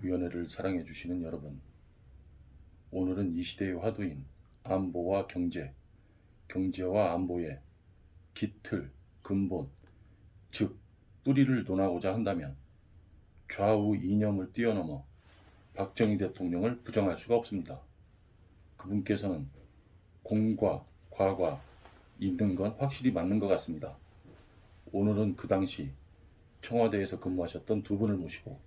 위원회를 사랑해 주시는 여러분, 오늘은 이 시대의 화두인 안보와 경제, 경제와 안보의 기틀, 근본, 즉 뿌리를 논하고자 한다면 좌우 이념을 뛰어넘어 박정희 대통령을 부정할 수가 없습니다. 그분께서는 공과 과가 있는 건 확실히 맞는 것 같습니다. 오늘은 그 당시 청와대에서 근무하셨던 두 분을 모시고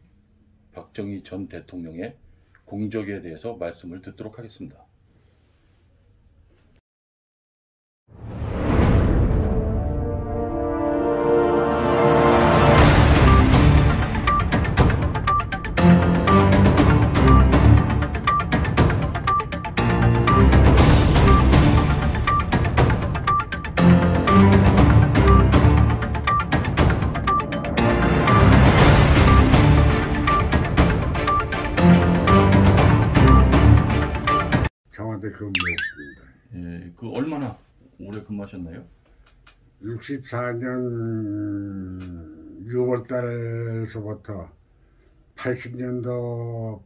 박정희 전 대통령의 공적에 대해서 말씀을 듣도록 하겠습니다. 청와대 근무했습니다. 예, 그 얼마나 오래 근무하셨나요? 64년 6월달서부터 80년도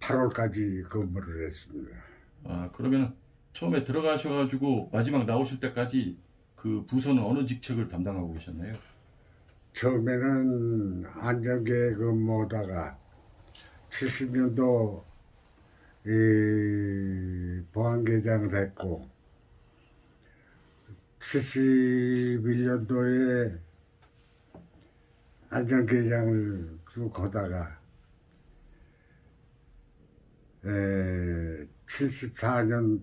8월까지 근무를 했습니다. 아, 그러면 처음에 들어가셔가지고 마지막 나오실 때까지 그 부서는 어느 직책을 담당하고 계셨나요? 처음에는 안전계 근무하다가 70년도 보안계장을 했고 71년도에 안전계장을 쭉 하다가 74년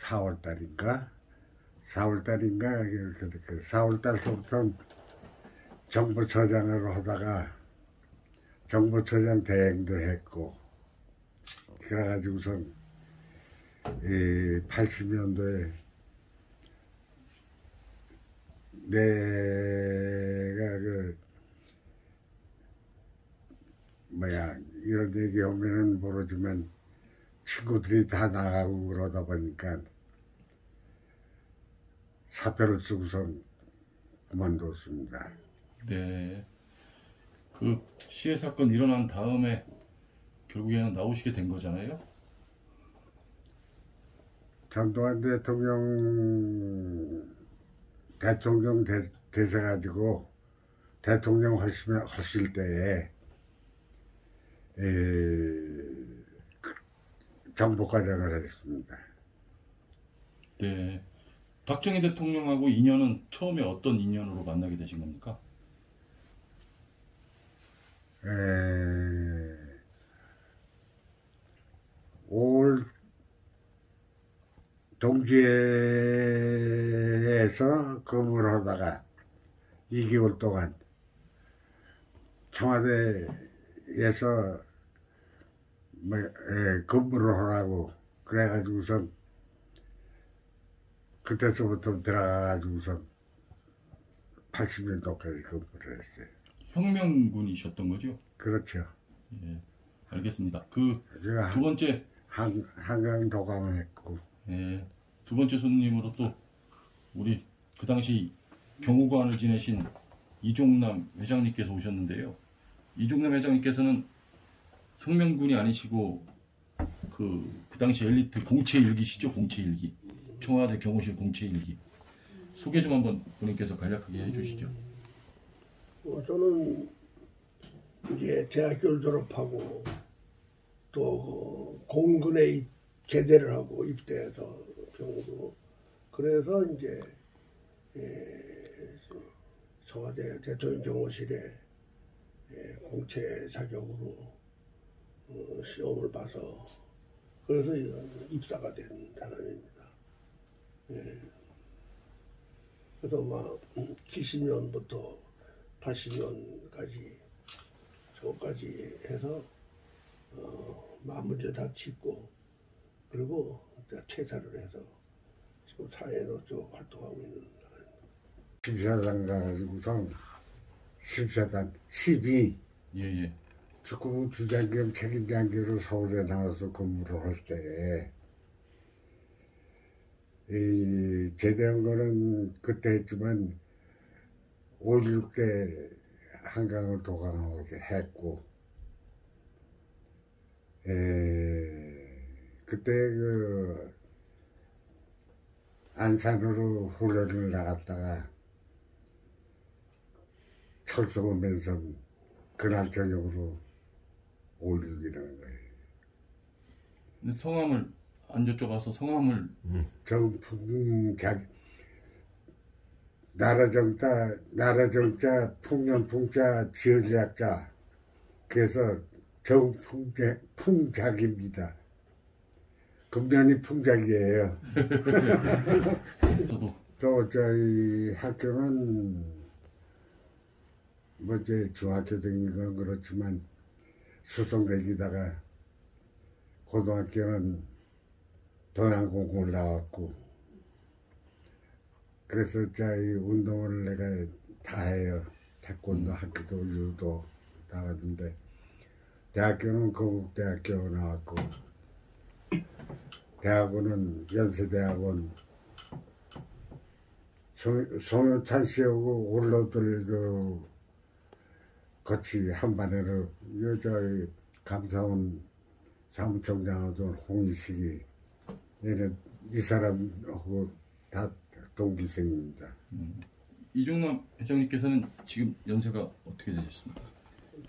4월달인가 4월달서부터 정보처장을 하다가 정보처장 대행도 했고, 그래가지고선 80년도에 내가 이런 얘기 하면은 모르지만 친구들이 다 나가고 그러다 보니까 사표를 쓰고선 그만뒀습니다. 네. 그 시해 사건 일어난 다음에 결국에는 나오시게 된 거잖아요? 전두환 대통령 되셔가지고 대통령 하실 때에 정보과장을 했습니다. 네. 박정희 대통령하고 인연은 처음에 어떤 인연으로 만나게 되신 겁니까? 올 동지에서 근무를 하다가 2개월 동안 청와대에서 근무를 하라고 그래가지고선 그때서부터 들어가가지고선 80년도까지 근무를 했어요. 혁명군이셨던 거죠? 그렇죠. 예, 알겠습니다. 그 두 번째 한강 도감을 했고, 예, 두 번째 손님으로 또 우리 그 당시 경호관을 지내신 이종남 회장님께서 오셨는데요. 이종남 회장님께서는 혁명군이 아니시고 그 당시 엘리트 공채 일기시죠? 공채 일기. 청와대 경호실 공채 일기. 소개 좀 한번 본인께서 간략하게 해주시죠. 저는 이제 대학교를 졸업하고 또 공군에 제대를 하고 입대해서 병으로 그래서 이제 청와대 대통령 경호실에 공채 자격으로 시험을 봐서 그래서 입사가 된 사람입니다. 그래서 막 70년부터 80년까지 저까지 해서 마무리를 다 짓고 그리고 퇴사를 해서 지금 사회로 쭉 활동하고 있는 사람입니다. 심사단 가가지고선 심사단 12 예예. 축구부 주장 겸 책임장 겸으로 서울에 나와서 근무를 할 때 이 제대한 거는 그때 했지만 5.16 때 한강을 도강하게 했고, 그때 그 안산으로 훈련을 나갔다가 철수 오면서 그날 저녁으로 5.16이라는 거예요. 근데 성함을 안 여쭤봐서 성함을 정풍자, 나라정자, 풍년풍자, 지어제약자. 그래서 풍작입니다. 금년이 풍작이에요. 저도 또 저희 학교는 뭐 이제 중학교 다닌 건 그렇지만 수성대기다가 고등학교는 동양공고를 나왔고, 그래서 저희 운동을 내가 다 해요. 태권도, 학교도, 유도 다 하는데, 대학교는 건국대학교 나왔고, 대학원은 연세대학원, 송효찬 씨하고 올로들 그 같이 한반에로 여자의 감사원 사무총장하던 홍희식이, 얘는 이 사람하고 다 동기생입니다. 이종남 회장님께서는 지금 연세가 어떻게 되셨습니까?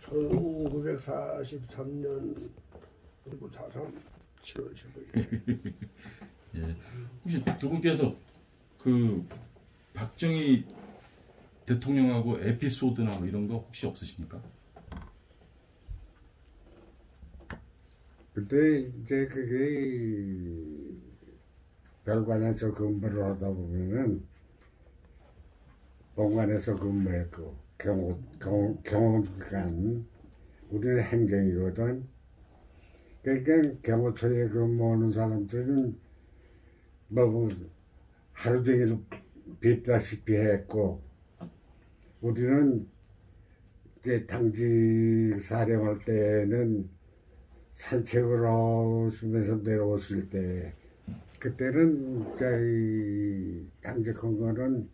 1943년 1943 7월 15일. 예. 혹시 두 분께서 그 박정희 대통령하고 에피소드나 뭐 이런 거 혹시 없으십니까? 근데 이제 그게 별관에서 근무를 하다 보면은 본관에서 근무했고, 경호관, 우리는 행정이거든. 그러니까 경호처에 근무하는 사람들은 뭐 하루 종일 뵙다시피 했고, 우리는 이제 당직 사령할 때는 산책을 하시면서 내려오실 때, 그때는 저희 당직한 거는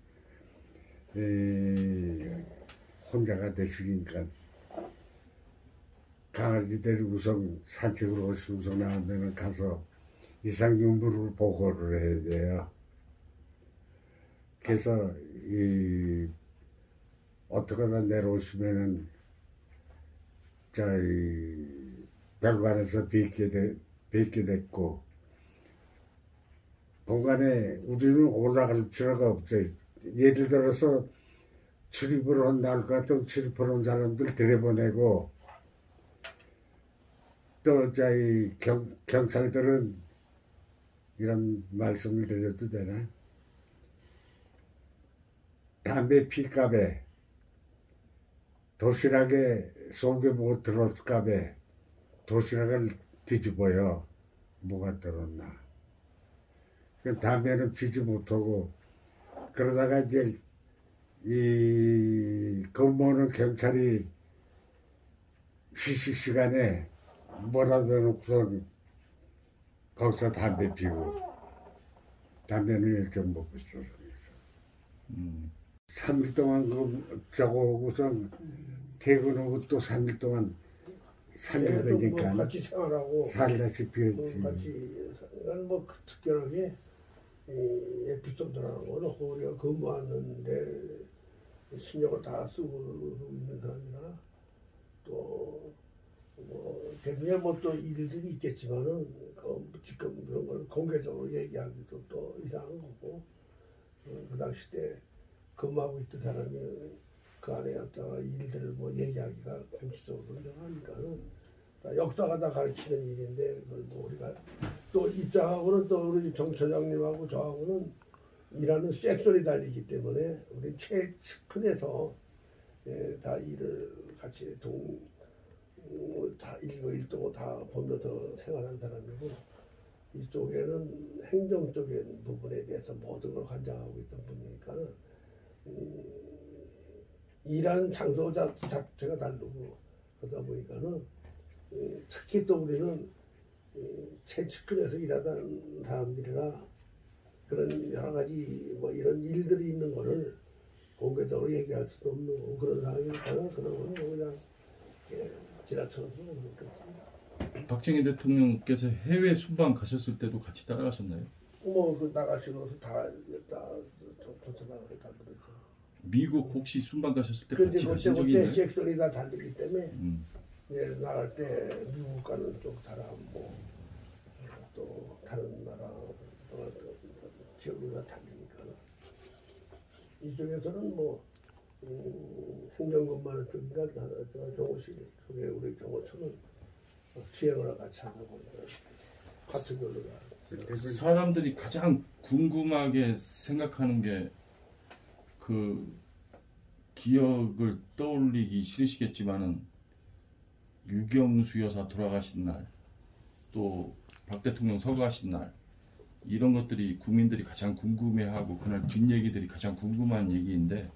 혼자가 되시니까 강아지 데리고선 산책을 오시고서 나오면 가서 이상균부를 보고를 해야 돼요. 그래서 어떻게 하다 내려오시면은 저희 별관에서 뵙게 됐고, 본관에 우리는 올라갈 필요가 없어요. 예를 들어서 출입을 한다 같은 출입하는 사람들 들여보내고, 또 저희 경찰들은 이런 말씀을 드려도 되나? 담배 피값에 도시락에 속에 뭐 들었을까에 도시락을 뒤집어요. 뭐가 들었나. 담배는 피지 못하고, 그러다가 이제 이 근무하는 경찰이 휴식 시간에 뭐라도 놓고서 거기서 담배 피고, 담배는 일정 먹고 있어서. 3일 동안 저거 오고선 퇴근하고 또 3일 동안 3일 되니까 뭐 같이 생활하고 살다시피 했지. 같이 뭐 특별하게 이 에피소드라는 거는 우리가 근무하는데 신경을 다 쓰고 있는 사람이라, 또뭐 대중에 뭐 또 일들이 있겠지만은 지금 그런 걸 공개적으로 얘기하기도 또 이상한 거고, 그 당시 때 근무하고 있던 사람이 그 안에 왔다가 일들을 뭐 얘기하기가 공식적으로 하니까는 역사가 다 가르치는 일인데, 그걸 뭐 우리가 또 입장하고는 또 우리 정 처장님하고 저하고는 일하는 섹션이 달리기 때문에 우리 최측근에서 다 일을 같이 다 일거일도 다 보면서 생활한 사람이고, 이쪽에는 행정적인 부분에 대해서 모든 걸 관장하고 있던 분이니까는 일하는 장소 자체가 다르고, 그러다 보니까는 특히 또 우리는 최측근에서 일하던 사람들이라 그런 여러 가지 뭐 이런 일들이 있는 거를 공개적으로 얘기할 수도 없는 그런 상황이니까 그런 건 그냥 지나쳐서 그렇겠지. 박정희 대통령께서 해외 순방 가셨을 때도 같이 따라가셨나요? 뭐그 나가시고서 다 쫓아나가고 다 그러죠. 미국 혹시 순방 가셨을 때 근데 같이 가신 적이 그때 있나요? 섹션이 다 다르기 때문에 음. 나갈 때 미국 가는 쪽 사람 또 다른 나라 또 지역이가 다르니까 이쪽에서는 행정권만 쪽인가 경호실 쪽에 우리 경호처는 수행을 같이 하고 같은 걸로 사람들이 가장 궁금하게 생각하는 게 그 기억을 떠올리기 싫으시겠지만은 유경수 여사 돌아가신 날, 또 박 대통령 서거하신 날, 이런 것들이 국민들이 가장 궁금해하고 그날 뒷얘기들이 가장 궁금한 얘기인데,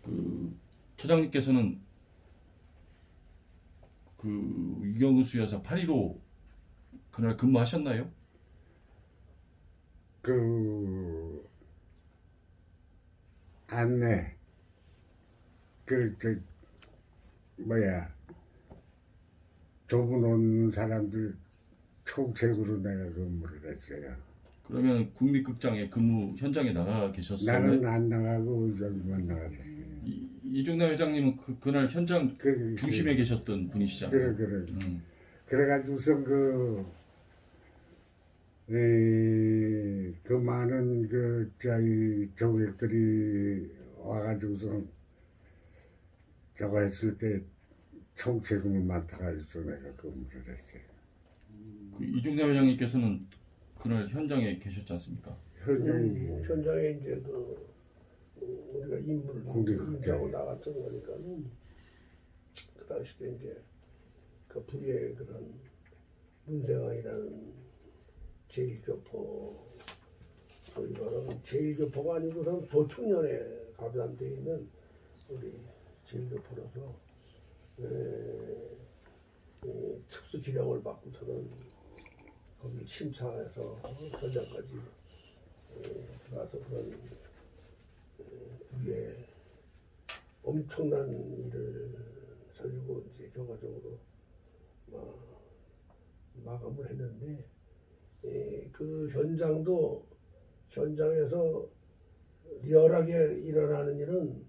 그 처장님께서는 그 유경수 여사 8.15 그날 근무하셨나요? 안내 조분 온 사람들 총책으로 내가 근무를 했어요. 그러면 국립극장에 근무 현장에 나가 계셨어요? 나는 안 나가고 여기만 나갔었어요. 이종남 회장님은 그날 현장 중심에 계셨던 분이시잖아요. 그래. 그래가지고서 그 많은 조객들이 와가지고서 저거 했을 때 총책임을 맡아가지고 내가 근무를 했어요. 그 이종남 회장님께서는 그날 현장에 계셨지 않습니까? 현장에 이제 우리가 임무를 인정하고 나갔던 거니까는 그 당시 때 이제 그 불의의 그런 문세왕이라는 제1교포 소위가 제1교포가 아니고 조청년에 가담되어 있는 우리 제1교포로서 특수 지령을 받고서는 거기를 침사해서 현장까지 들어가서 그런 불의의 엄청난 일을 저지르고 이제 결과적으로 마감을 했는데 그 현장에서 리얼하게 일어나는 일은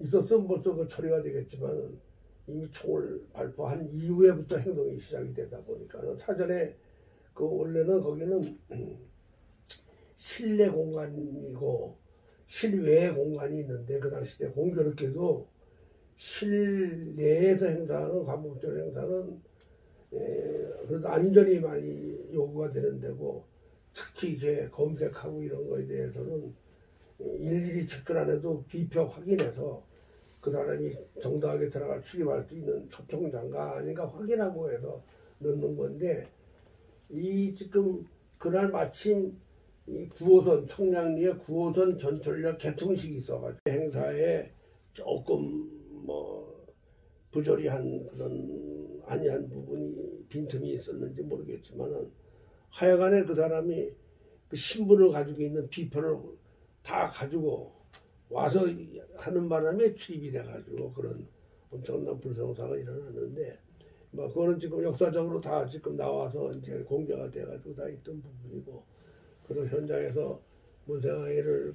있었으면 벌써 그 처리가 되겠지만 이미 총을 발포한 이후에부터 행동이 시작이 되다 보니까 사전에 원래는 거기는 실내 공간이고 실외의 공간이 있는데 그 당시 때 공교롭게도 실내에서 행사하는 광복절 행사는 그래도 안전이 많이 요구가 되는 데고 특히 이제 검색하고 이런 거에 대해서는 일일이 접근 안 해도 비표 확인해서 그 사람이 정당하게 들어갈 출입할 수 있는 초청장가 아닌가 확인하고 해서 넣는 건데 지금 그날 마침 이 9호선 청량리에 9호선 전철역 개통식이 있어가지고 행사에 조금 부조리한 그런 아니한 부분이 빈틈이 있었는지 모르겠지만은 하여간에 그 사람이 그 신분을 가지고 있는 비표를 다 가지고 와서 하는 바람에 출입이 돼가지고 그런 엄청난 불성사가 일어났는데 그거는 지금 역사적으로 다 지금 나와서 이제 공개가 돼가지고 다 있던 부분이고 그런 현장에서 문세왕이를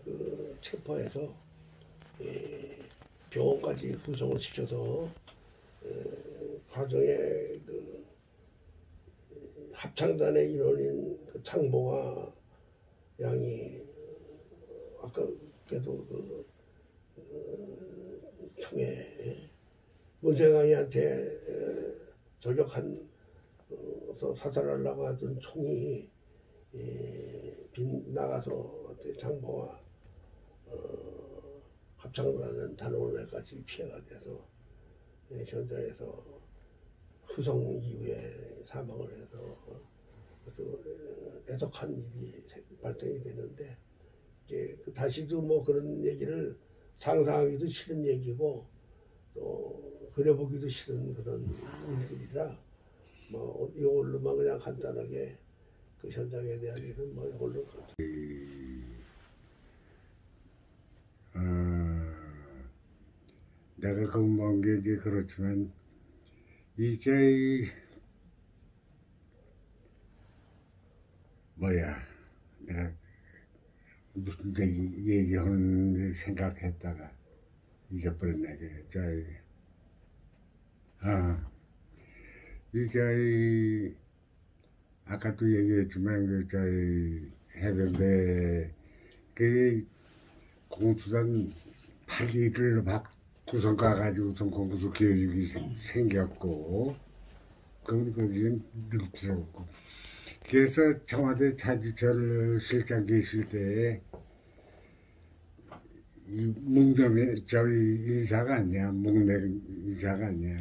체포해서 병원까지 후송을 시켜서 가정의 합창단의 일원인 창봉아 양이 아까도 총에 문세왕이한테 저격한 사살하려고 하던 총이 나가서 장봉아 합창단은 단원에까지 피해가 돼서 현장에서 후송 이후에 사망을 해서 아주 애석한 일이 발생이 되는데 이제 다시도 그런 얘기를 상상하기도 싫은 얘기고 또 그려보기도 싫은 그런 일들이라 이걸로만 그냥 간단하게 그 현장에 대한 일은 뭐 홀로 내가 근무한 게 이제 그렇지만 이게 뭐야 내가 무슨 얘기하는 생각했다가 잊어버렸네. 이게 아까도 얘기했지만 해병대 그 공수단 8기를 구성 가가지고선 공수 교육이 생겼고 거기는 늘들었고 그래서 청와대 차주철 실장 계실 때에 이 묵념의 저희 인사가 아니야. 묵내 인사가 아니야.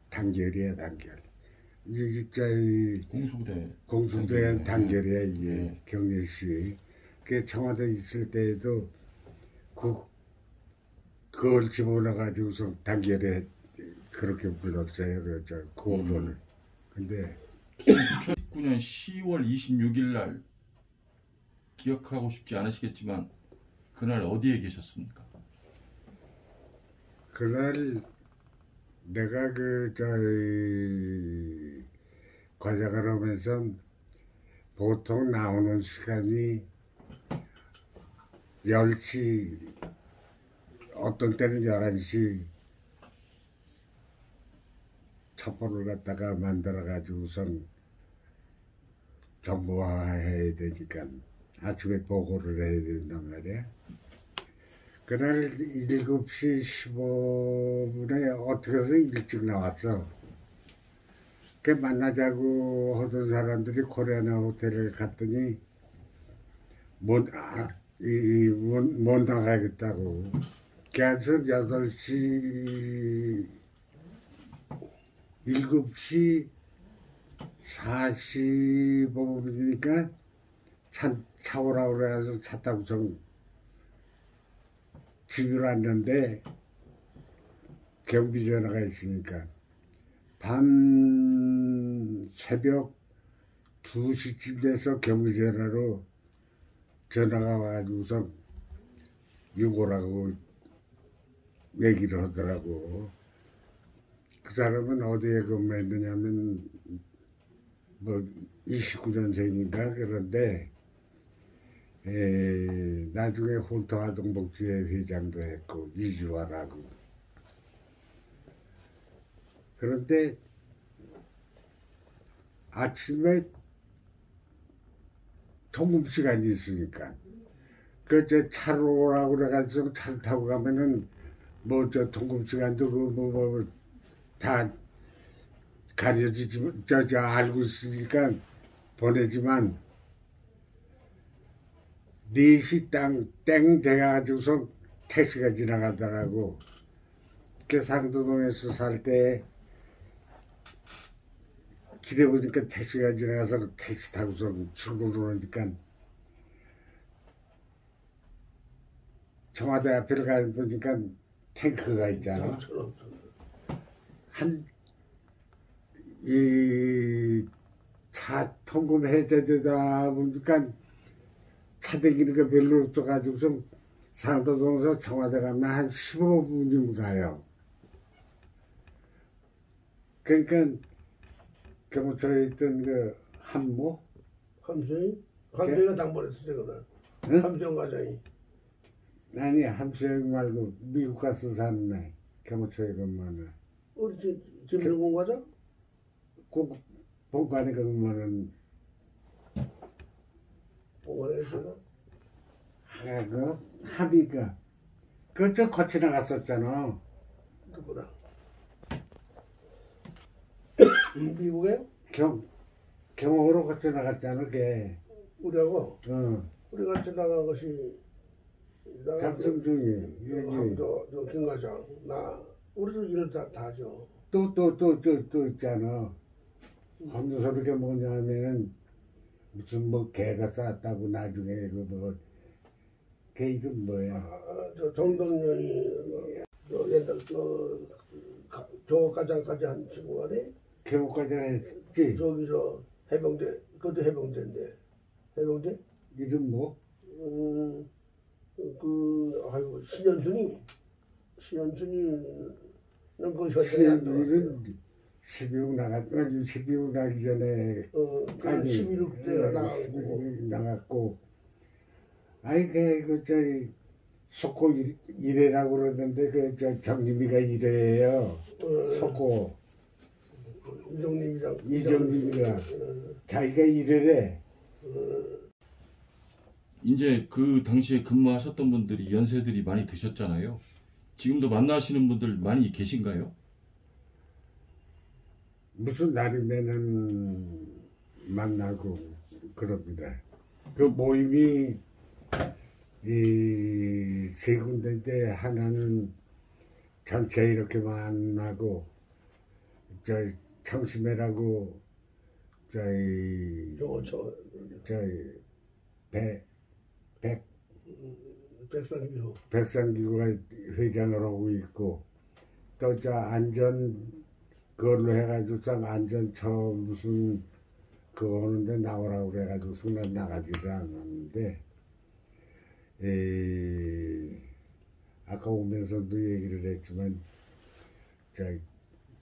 단결이야 단결. 이게 공수부대 단결이야 이게. 네. 경례시. 그 청와대 있을 때에도 그걸 집어넣어가지고서 단결에 그렇게 불렀어요. 그 구호를. 근데 2019년 10월 26일 날 기억하고 싶지 않으시겠지만 그날 어디에 계셨습니까? 그날 내가 과장을 하면서 보통 나오는 시간이 10시, 어떤 때는 11시 첩보를 갖다가 만들어가지고선 정보화해야 되니까 아침에 보고를 해야 된단 말이야. 그날 7시 15분에 어떻게 해서 일찍 나왔어. 그 만나자고 하던 사람들이 코리아나 호텔을 갔더니 못 나가겠다고. 그래서 7시 45분이니까 차 오라고 그래서 차 타고서 집으로 왔는데 경비 전화가 있으니까 새벽 2시쯤 돼서 경비 전화로 전화가 와가지고서 유고라고 얘기를 하더라고. 그 사람은 어디에 근무했느냐면 뭐 29년생인가 그런데 나중에 홀터아동복지회 회장도 했고 이주화라고. 그런데 아침에 통금 시간이 있으니까 차로 오라고 그래가지고 차를 타고 가면은 통금 시간도 다 가려지지만 알고 있으니까 보내지만 4시 땡 돼가지고서 택시가 지나가더라고. 그 상도동에서 살 때 길에 보니까 택시가 지나가서 택시 타고서 출근을 하니까 청와대 앞에 가보니까 탱크가 있잖아. 차 통금 해제되다 보니까 차 대기는 게 별로 없어가지고서 상도동에서 청와대 가면 한 15분이면 가요. 그러니까 경호처에 있던 함수이? 함수이가 당번했었지 그날. 응? 함수영 과장이. 아니 함수영 말고 미국 가서 사는 애. 경호처에 근무하는. 우리 김일공 과장? 본관에 근무하는. 본관에서? 합의가. 그저 거치 나갔었잖아. 누구랑? 미국에? 경호로 거쳐 나갔잖아, 걔. 우리하고? 우리 같이 나간 것이. 장성중이. 김 과장, 나. 우리도 일을 다 하죠. 또 있잖아. 무슨 소리가 뭐냐면은, 무슨 개가 쌌다고 나중에 걔 이름 뭐야? 정동영이, 옛날 교과장까지 한 친구가네? 교과장 했지? 저기서 해병대 그것도 해병대인데. 해병대? 이름 뭐? 아이고, 신현순이는 그 현장에 안 신현준이는 12국 나기 전에 그 11국대가 나갔고 아이 그 속고 일해라고 그러던데 정림이가 일해요. 속고 이정림이가 자기가 일해래. 이제 그 당시에 근무하셨던 분들이 연세들이 많이 드셨잖아요. 지금도 만나시는 분들 많이 계신가요? 무슨 날이면은 만나고 그럽니다. 그 모임이 이 세 군데인데 하나는 전체 이렇게 만나고 청심회라고 백상기구가 회장을 하고 있고 또 그걸로 해가지고 안전처 무슨 그거 하는데 나오라고 그래가지고 순간 나가지를 않았는데 아까 오면서도 얘기를 했지만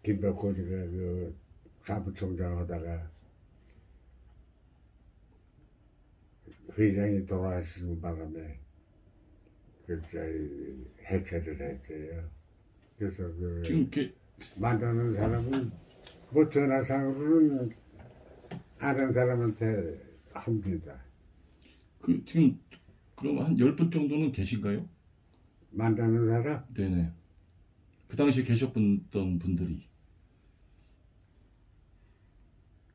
김백곤이가 그 사무총장 하다가 회장이 돌아가시는 바람에 해체를 했어요. 그래서 지금 만나는 사람은 뭐 전화상으로는 아는 사람한테 합니다. 지금 그럼 한 10분 정도는 계신가요? 만나는 사람? 네네. 그 당시에 계셨던 분들이.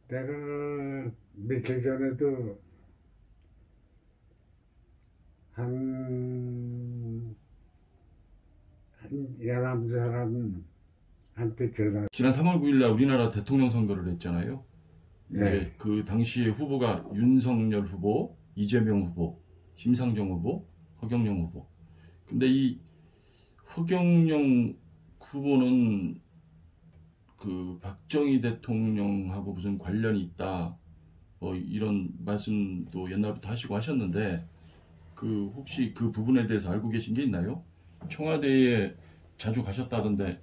내가 며칠 전에도 한 11사람한테 전화. 지난 3월 9일날 우리나라 대통령 선거를 했잖아요. 네. 이제 그 당시에 후보가 윤석열 후보, 이재명 후보, 심상정 후보, 허경영 후보. 근데 이 허경영 후보는 그 박정희 대통령하고 무슨 관련이 있다, 뭐 이런 말씀도 옛날부터 하시고 하셨는데, 그 혹시 그 부분에 대해서 알고 계신 게 있나요? 청와대에 자주 가셨다던데,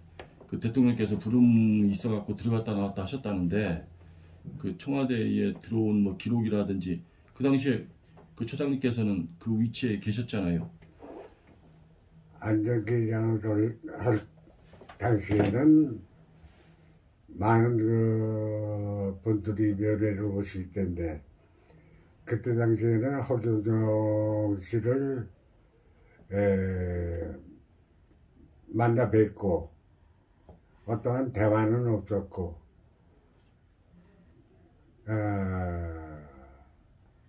그 대통령께서 부름이 있어갖고 들어갔다 나왔다 하셨다는데, 그 청와대에 들어온 뭐 기록이라든지, 그 당시에 그 처장님께서는 그 위치에 계셨잖아요. 안전기장을 할 당시에는 많은 그 분들이 면회를 오실 텐데 그때 당시에는 허경영 씨를 만나 뵙고 어떠한 대화는 없었고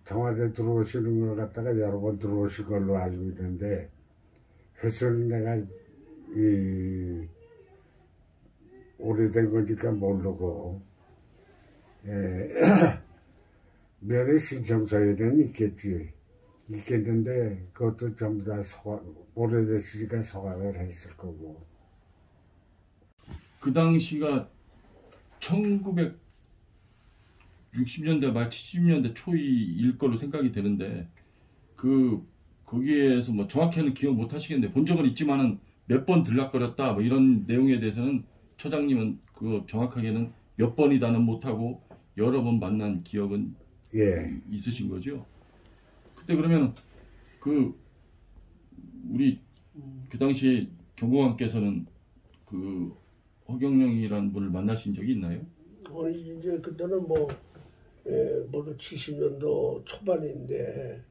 청와대 들어오시는 걸 갖다가 여러 번 들어오실 걸로 알고 있는데 횟수는 내가 오래된 거니까 모르고 면회 신청서에는 있겠는데 그것도 전부 다 오래됐으니까 소각을 했을 거고. 그 당시가 1960년대 말 70년대 초일 걸로 생각이 되는데, 거기에서 뭐 정확히는 기억 못 하시겠는데 본 적은 있지만은 몇 번 들락거렸다 뭐 이런 내용에 대해서는 처장님은 그 정확하게는 몇 번이다는 못하고 여러 번 만난 기억은 있으신 거죠? 그때 그러면 우리 그 당시에 경공관께서는 그 허경영이라는 분을 만나신 적이 있나요? 이제 그때는 모두 70년도 초반인데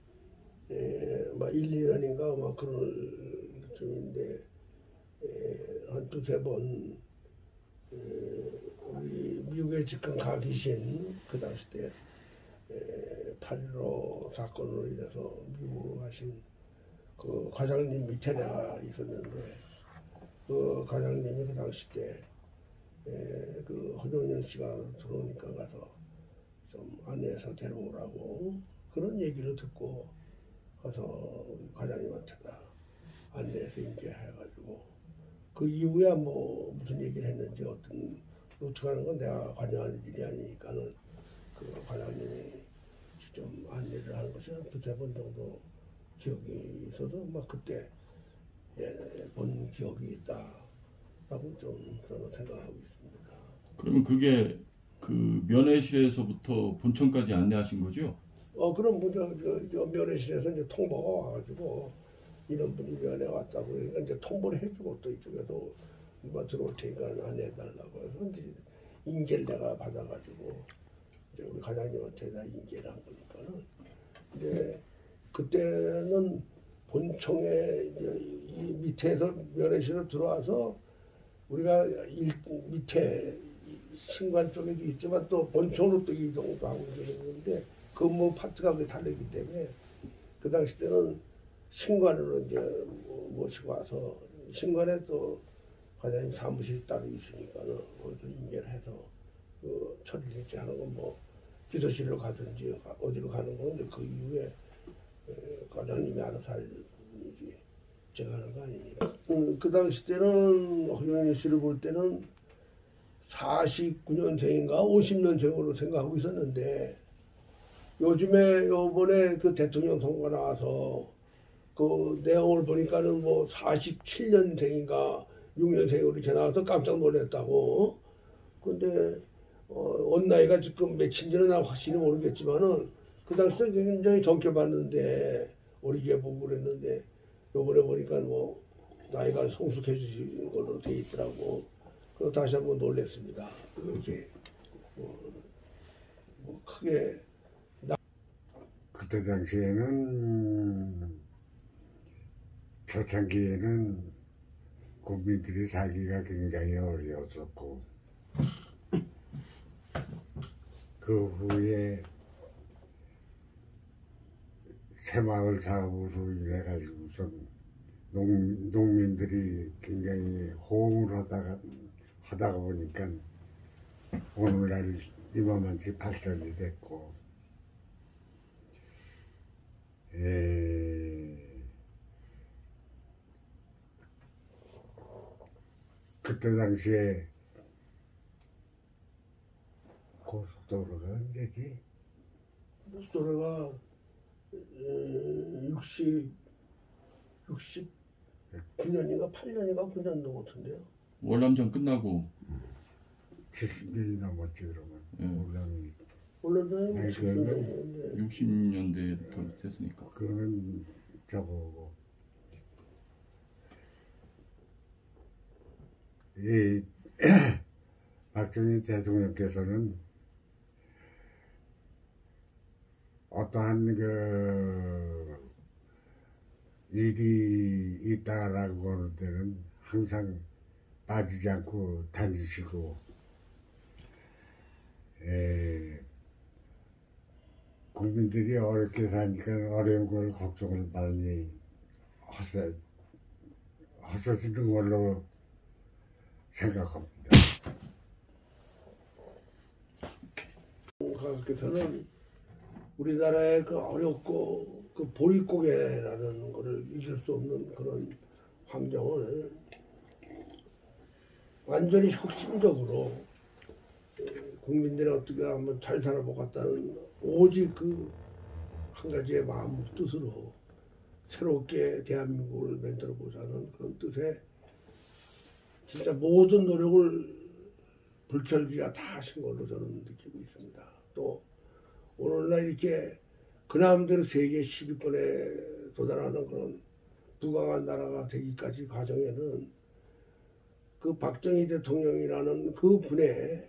막 1, 2년인가 막 그런 중인데 한 두세 번 우리 미국에 지금 가 계신 그 당시 때 8.15 사건으로 인해서 미국으로 가신 그 과장님 밑에 내가 있었는데 그 과장님이 그 당시 때 그 허경영 씨가 들어오니까 가서 좀 안내해서 데려오라고 그런 얘기를 듣고 가서 과장님한테가 안내해서 이제 해가지고 그 이후에 뭐 무슨 얘기를 했는지 어떻게 하는 건 내가 관여하는 일이 아니니까는 그 과장님이 좀 안내를 하는 것이 한 두세 번 정도 기억이 있어서 막 그때 본 기억이 있다라고 좀 저는 생각하고 있습니다. 그러면 그게 그 면회실에서부터 본청까지 안내하신 거죠? 그럼 저 면회실에서 이제 통보가 와가지고 이런 분이 면회 왔다고 그러니까 이제 통보를 해주고 또 이쪽에서 뭐 들어올 테니까 안내해달라고 해서 이제 인계를 내가 받아가지고 이제 우리 과장님한테 다 인계를 한 거니까는 근데 그때는 본청에 이제 이 밑에서 면회실로 들어와서 우리가 밑에 신관 쪽에도 있지만 또 본청으로 또 이동도 하고 그러는데 근무 파트가 그게 다르기 때문에 그 당시 때는 신관으로 이제 모시고 와서 신관에 또 과장님 사무실이 따로 있으니까는 거기서 인계를 해서 그 처리를 이렇게 하는 건 뭐 비서실로 가든지 어디로 가는 건데 그 이후에 과장님이 알아서 할 일이지 제가 하는 거 아니니까. 그 당시 때는 허경영 씨를 볼 때는 49년생인가 50년생으로 생각하고 있었는데 요즘에 요번에 그 대통령 선거 나와서 그 내용을 보니까는 뭐 47년생인가 6년생으로 이렇게 나와서 깜짝 놀랐다고. 근데 언 나이가 지금 몇인지는 나 확실히 모르겠지만은 그 당시에 굉장히 젊게 봤는데 어리게 보고 그랬는데 요번에 보니까 뭐 나이가 성숙해지는 걸로 돼 있더라고. 그래서 다시 한번 놀랐습니다. 이렇게 뭐 크게 그때 당시에는 초창기에는 국민들이 살기가 굉장히 어려웠었고 그 후에 새마을 사업으로 인해 가지고선 농민들이 굉장히 호응을 하다가 보니까 오늘날 이만한지 발전이 됐고 그때 당시에 고속도로가 언제지? 고속도로가 69년인가 8년인가 9년도 같은데요. 월남전 끝나고 70년이 넘었지 그러면 올라면 물론 아니, 60년대부터 됐으니까. 그거는 저거고 이 박정희 대통령께서는 어떠한 그 일이 있다라고 하는 때는 항상 빠지지 않고 다니시고 국민들이 어렵게 사니까 어려운 걸 걱정을 많이 하시는 걸로 생각합니다. 가께서는 우리나라의 그 어렵고 그 보릿고개라는 것을 잊을 수 없는 그런 환경을 완전히 혁신적으로 국민들이 어떻게 한번 잘 살아보겠다는 오직 그 한 가지의 마음 뜻으로 새롭게 대한민국을 만들어 보자는 그런 뜻에 진짜 모든 노력을 불철주야 다 하신 걸로 저는 느끼고 있습니다. 또 오늘날 이렇게 그남대로 세계 10위권에 도달하는 그런 부강한 나라가 되기까지 과정에는 그 박정희 대통령이라는 그 분의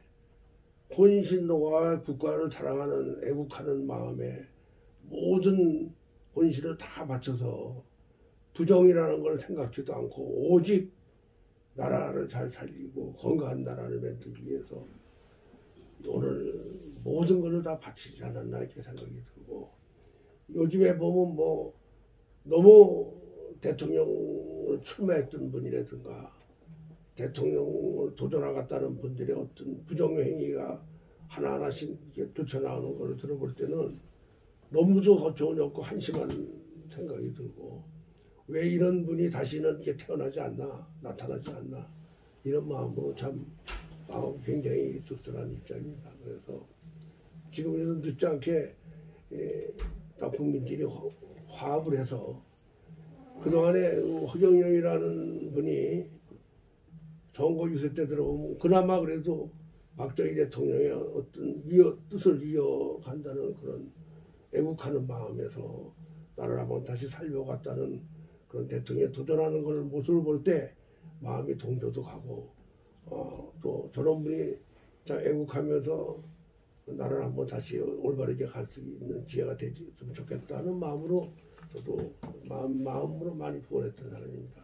혼신노가 국가를 사랑하는 애국하는 마음에 모든 혼신을 다 바쳐서 부정이라는 걸 생각지도 않고 오직 나라를 잘 살리고 건강한 나라를 만들기 위해서 오늘 모든 것을 다 바치지 않았나 이렇게 생각이 들고 요즘에 보면 뭐 너무 대통령을 출마했던 분이라든가 대통령을 도전하겠다는 분들의 어떤 부정행위가 하나하나씩 이렇게 뛰쳐나오는 걸 들어볼 때는 너무도 거청이 없고 한심한 생각이 들고 왜 이런 분이 다시는 이렇게 태어나지 않나 나타나지 않나 이런 마음으로 참 굉장히 씁쓸한 입장입니다. 그래서 지금이라도 늦지 않게 다 국민들이 화합을 해서 그동안에 허경영이라는 분이 선거 유세 때 들어보면 그나마 그래도 박정희 대통령의 어떤 뜻을 이어간다는 그런 애국하는 마음에서 나를 한번 다시 살려갔다는 그런 대통령에 도전하는 그런 모습을 볼 때 마음이 동조도 가고 또 저런 분이 애국하면서 나를 한번 다시 올바르게 갈 수 있는 기회가 되었으면 좋겠다는 마음으로 저도 마음으로 많이 후원했던 사람입니다.